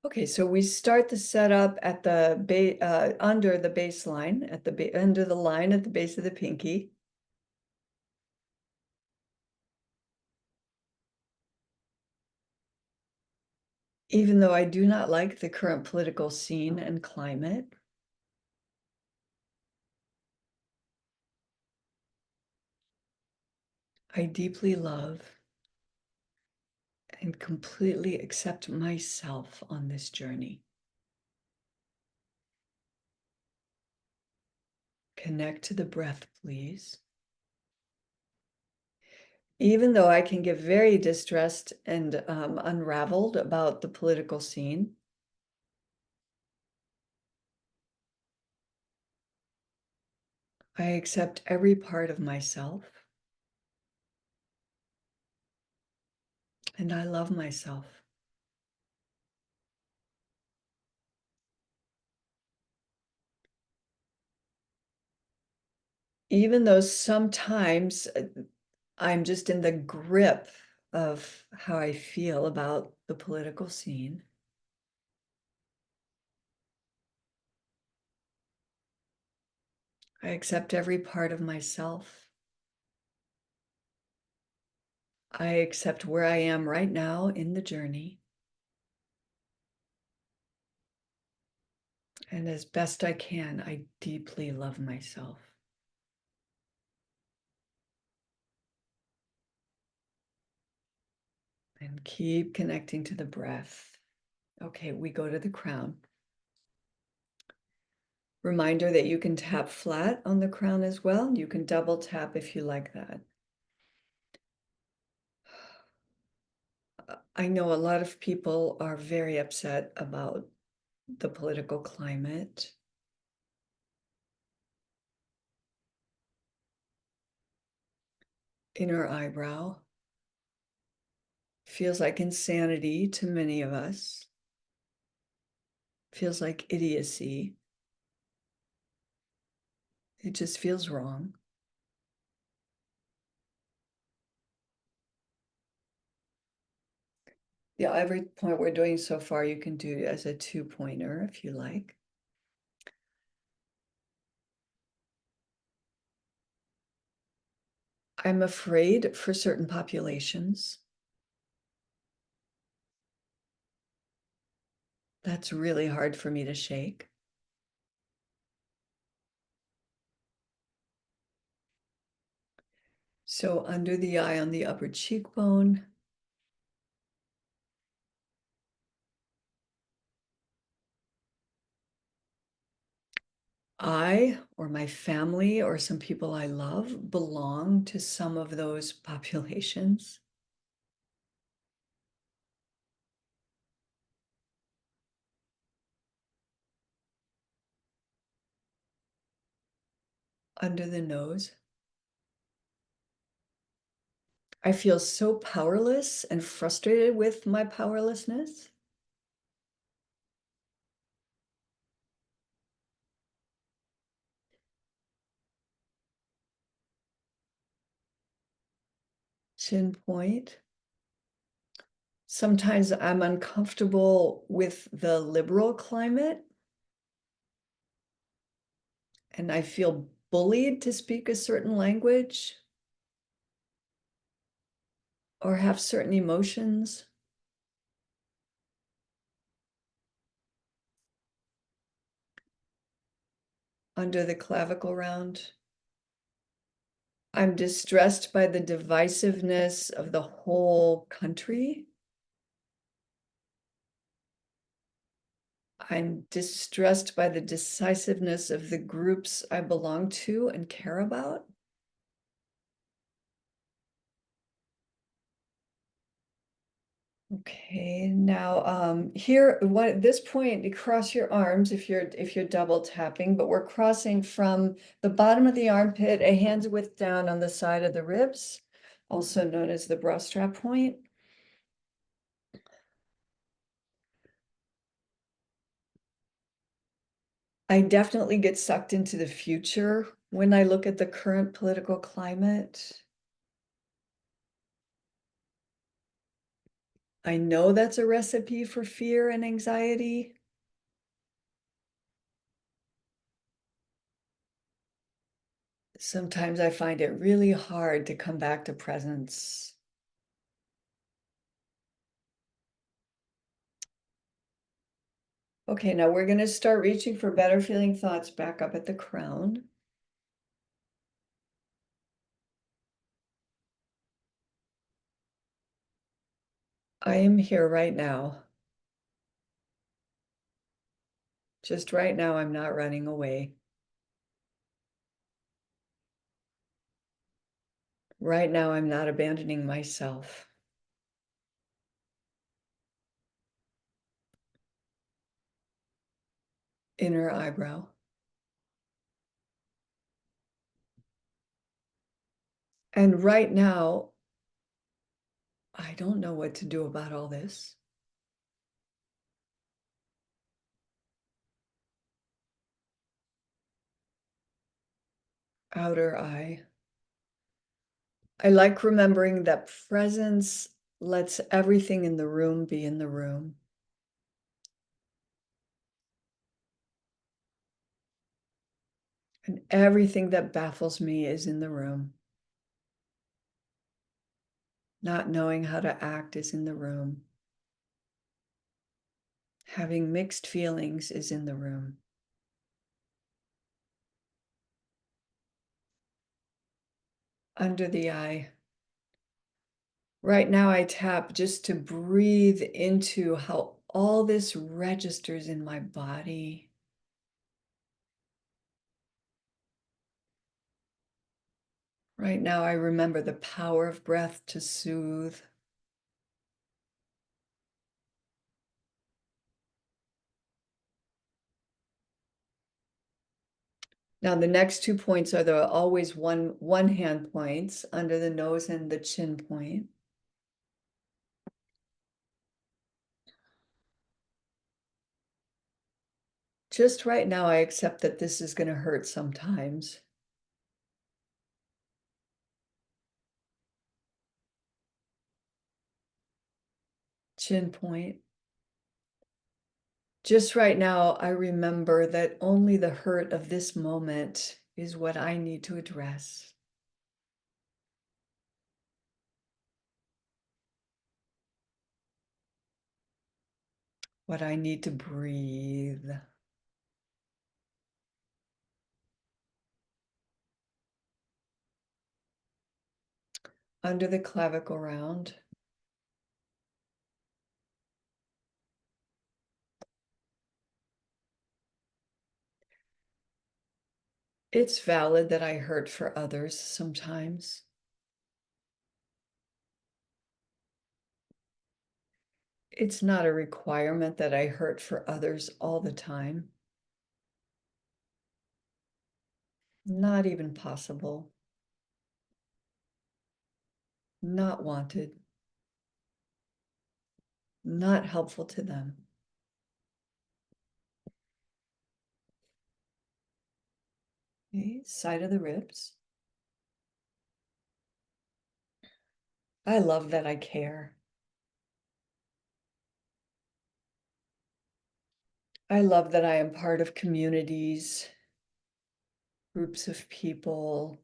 Okay, so we start the setup at the under the baseline, under the line at the base of the pinky. Even though I do not like the current political scene and climate, I deeply love and completely accept myself on this journey. Connect to the breath, please. Even though I can get very distressed and unraveled about the political scene, I accept every part of myself and I love myself. Even though sometimes I'm just in the grip of how I feel about the political scene, I accept every part of myself. I accept where I am right now in the journey. And as best I can, I deeply love myself. And keep connecting to the breath. Okay, we go to the crown. Reminder that you can tap flat on the crown as well. You can double tap if you like that. I know a lot of people are very upset about the political climate. Inner eyebrow. Feels like insanity to many of us. Feels like idiocy. It just feels wrong. Yeah, every point we're doing so far, you can do as a 2-pointer if you like. I'm afraid for certain populations. That's really hard for me to shake. So under the eye on the upper cheekbone, I or my family or some people I love belong to some of those populations. Under the nose. I feel so powerless and frustrated with my powerlessness. Chin point. Sometimes I'm uncomfortable with the liberal climate and I feel bullied to speak a certain language or have certain emotions. Under the clavicle round. I'm distressed by the divisiveness of the whole country. I'm distressed by the decisiveness of the groups I belong to and care about. Okay, now here, at this point, you cross your arms if you're double tapping, but we're crossing from the bottom of the armpit, a hand's width down on the side of the ribs, also known as the bra strap point. I definitely get sucked into the future when I look at the current political climate. I know that's a recipe for fear and anxiety. Sometimes I find it really hard to come back to presence. Okay, now we're going to start reaching for better feeling thoughts back up at the crown. I am here right now. Just right now, I'm not running away. Right now, I'm not abandoning myself. Inner eyebrow. And right now, I don't know what to do about all this. Outer eye. I like remembering that presence lets everything in the room be in the room. And everything that baffles me is in the room. Not knowing how to act is in the room. Having mixed feelings is in the room. Under the eye. Right now, I tap just to breathe into how all this registers in my body. Right now, I remember the power of breath to soothe. Now, the next 2 points are the always one hand points under the nose and the chin point. Just right now, I accept that this is going to hurt sometimes. Chin point. Just right now, I remember that only the hurt of this moment is what I need to address. What I need to breathe. Under the clavicle round. It's valid that I hurt for others sometimes. It's not a requirement that I hurt for others all the time. Not even possible. Not wanted. Not helpful to them. Okay, side of the ribs. I love that I care. I love that I am part of communities, groups of people,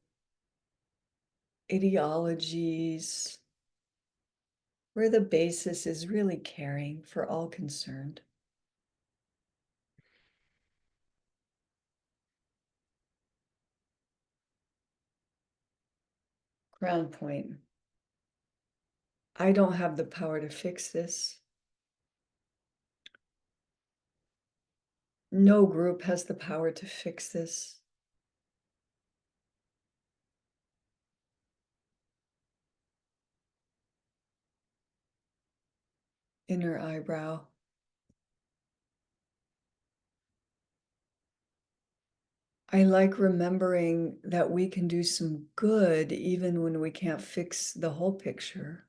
ideologies, where the basis is really caring for all concerned. Ground point. I don't have the power to fix this. No group has the power to fix this. Inner eyebrow. I like remembering that we can do some good even when we can't fix the whole picture.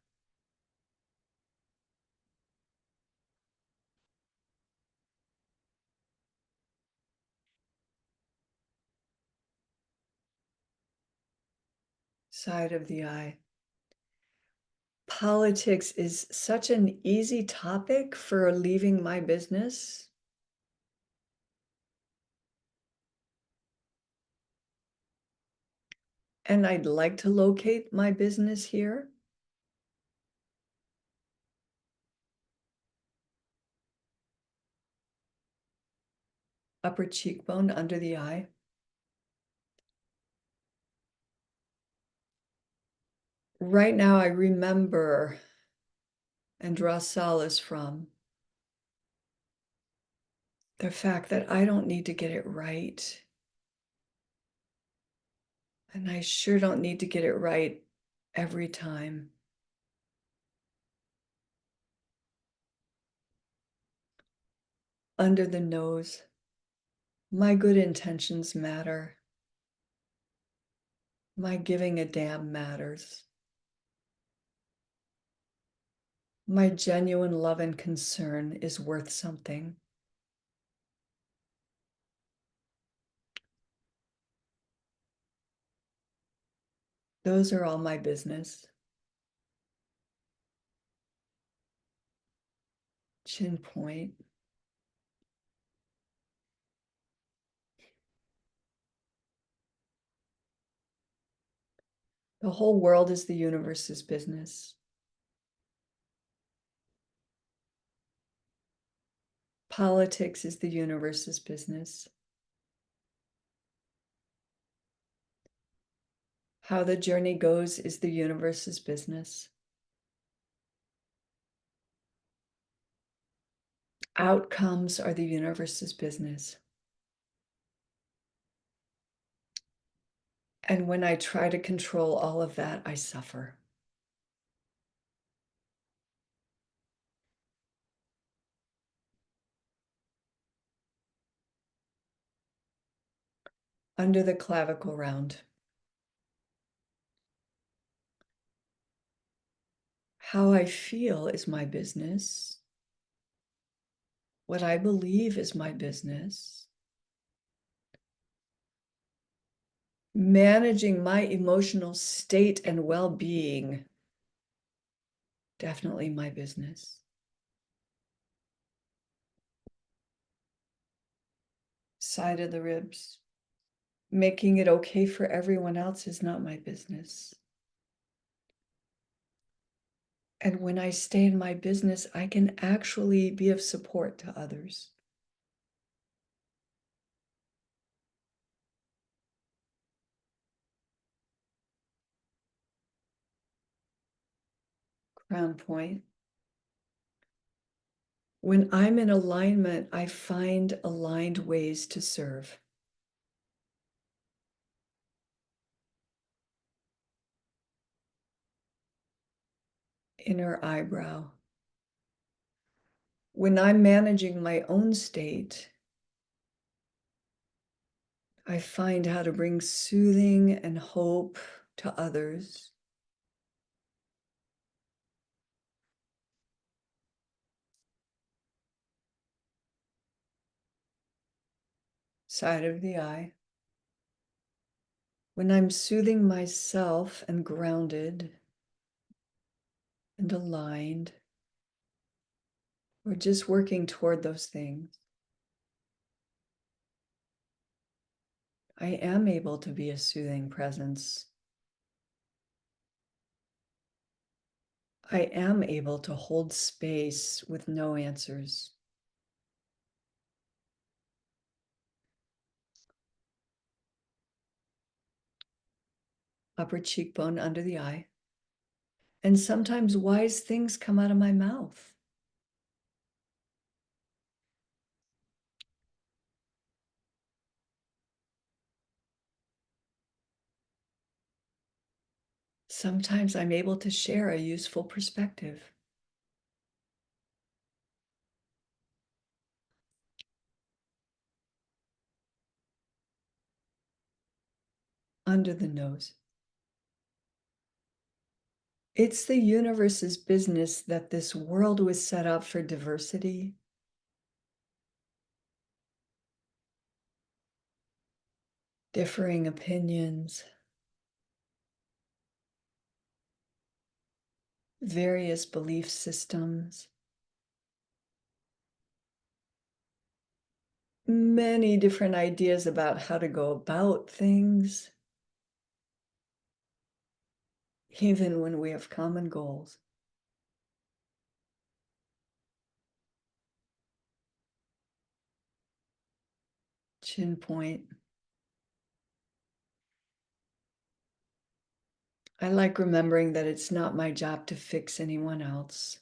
Side of the eye. Politics is such an easy topic for leaving my business. And I'd like to locate my business here. Upper cheekbone under the eye. Right now, I remember and draw solace from the fact that I don't need to get it right. And I sure don't need to get it right every time. Under the nose, my good intentions matter. My giving a damn matters. My genuine love and concern is worth something. Those are all my business. Chin point. The whole world is the universe's business. Politics is the universe's business. How the journey goes is the universe's business. Outcomes are the universe's business. And when I try to control all of that, I suffer. Under the clavicle round. How I feel is my business. What I believe is my business. Managing my emotional state and well-being, definitely my business. Side of the ribs. Making it okay for everyone else is not my business. And when I stay in my business, I can actually be of support to others. Crown point. When I'm in alignment, I find aligned ways to serve. Inner eyebrow. When I'm managing my own state, I find how to bring soothing and hope to others. Side of the eye. When I'm soothing myself and grounded and aligned, or just working toward those things, I am able to be a soothing presence. I am able to hold space with no answers. Upper cheekbone under the eye. And sometimes wise things come out of my mouth. Sometimes I'm able to share a useful perspective. Under the nose. It's the universe's business that this world was set up for diversity. Differing opinions. various belief systems, many different ideas about how to go about things, even when we have common goals. Chin point. I like remembering that it's not my job to fix anyone else,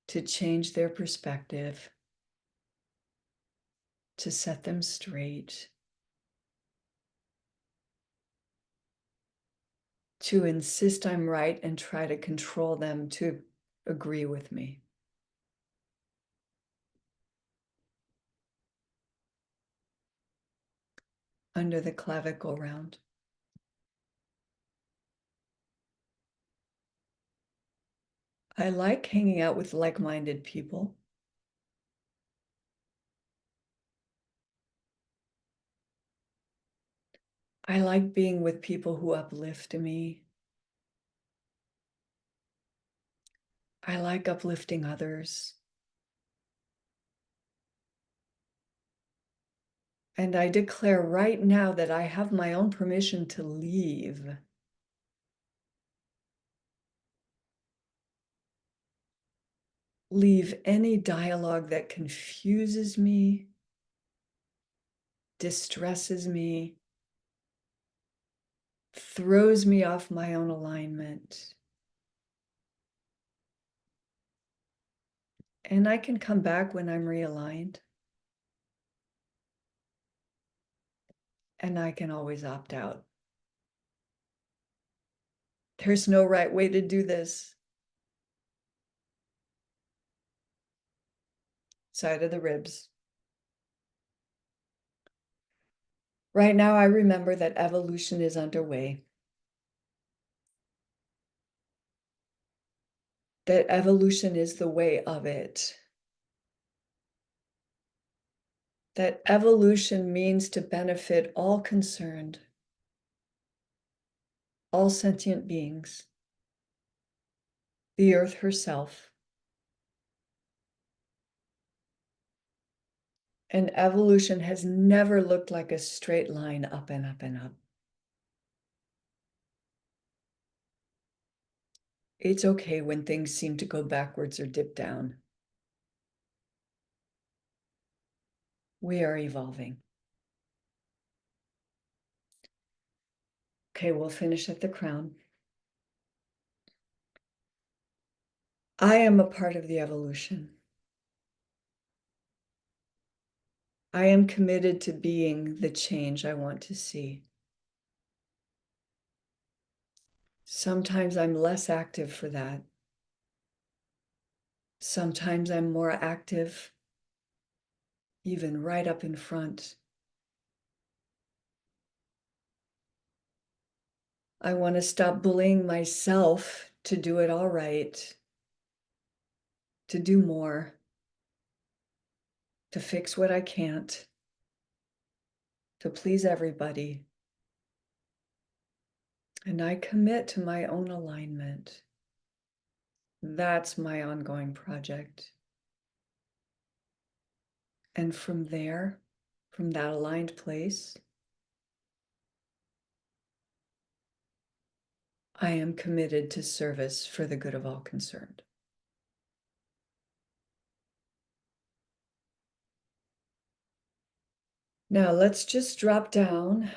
to change their perspective, to set them straight, to insist I'm right and try to control them to agree with me. Under the clavicle round. I like hanging out with like-minded people. I like being with people who uplift me. I like uplifting others. And I declare right now that I have my own permission to leave. Leave any dialogue that confuses me, distresses me, throws me off my own alignment. And I can come back when I'm realigned. And I can always opt out. There's no right way to do this. Side of the ribs. Right now, I remember that evolution is underway. That evolution is the way of it. That evolution means to benefit all concerned, all sentient beings, the earth herself. And evolution has never looked like a straight line up and up and up. It's okay when things seem to go backwards or dip down. We are evolving. Okay, we'll finish at the crown. I am a part of the evolution. I am committed to being the change I want to see. Sometimes I'm less active for that. Sometimes I'm more active, even right up in front. I want to stop bullying myself to do it all right, to do more, to fix what I can't, to please everybody. And I commit to my own alignment. That's my ongoing project. And from there, from that aligned place, I am committed to service for the good of all concerned. Now let's just drop down,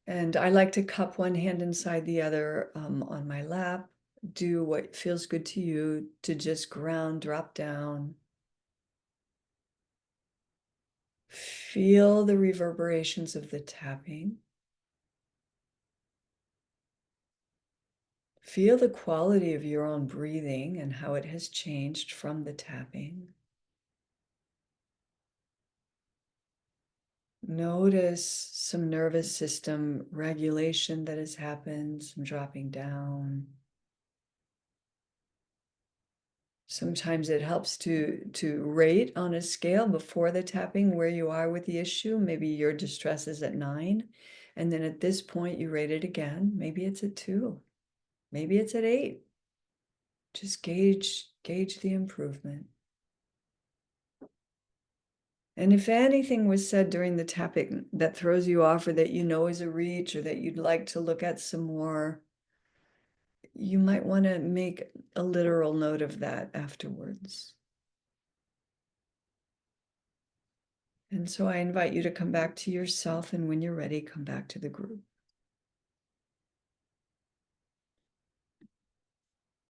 and I like to cup one hand inside the other on my lap. Do what feels good to you to just ground, drop down. Feel the reverberations of the tapping. Feel the quality of your own breathing and how it has changed from the tapping. Notice some nervous system regulation that has happened, some dropping down. Sometimes it helps to rate on a scale before the tapping where you are with the issue. Maybe your distress is at 9, and then at this point you rate it again. Maybe it's at 2. Maybe it's at 8. Just gauge the improvement. And if anything was said during the tapping that throws you off or that you know is a reach or that you'd like to look at some more, you might want to make a literal note of that afterwards. And so I invite you to come back to yourself, and when you're ready, come back to the group.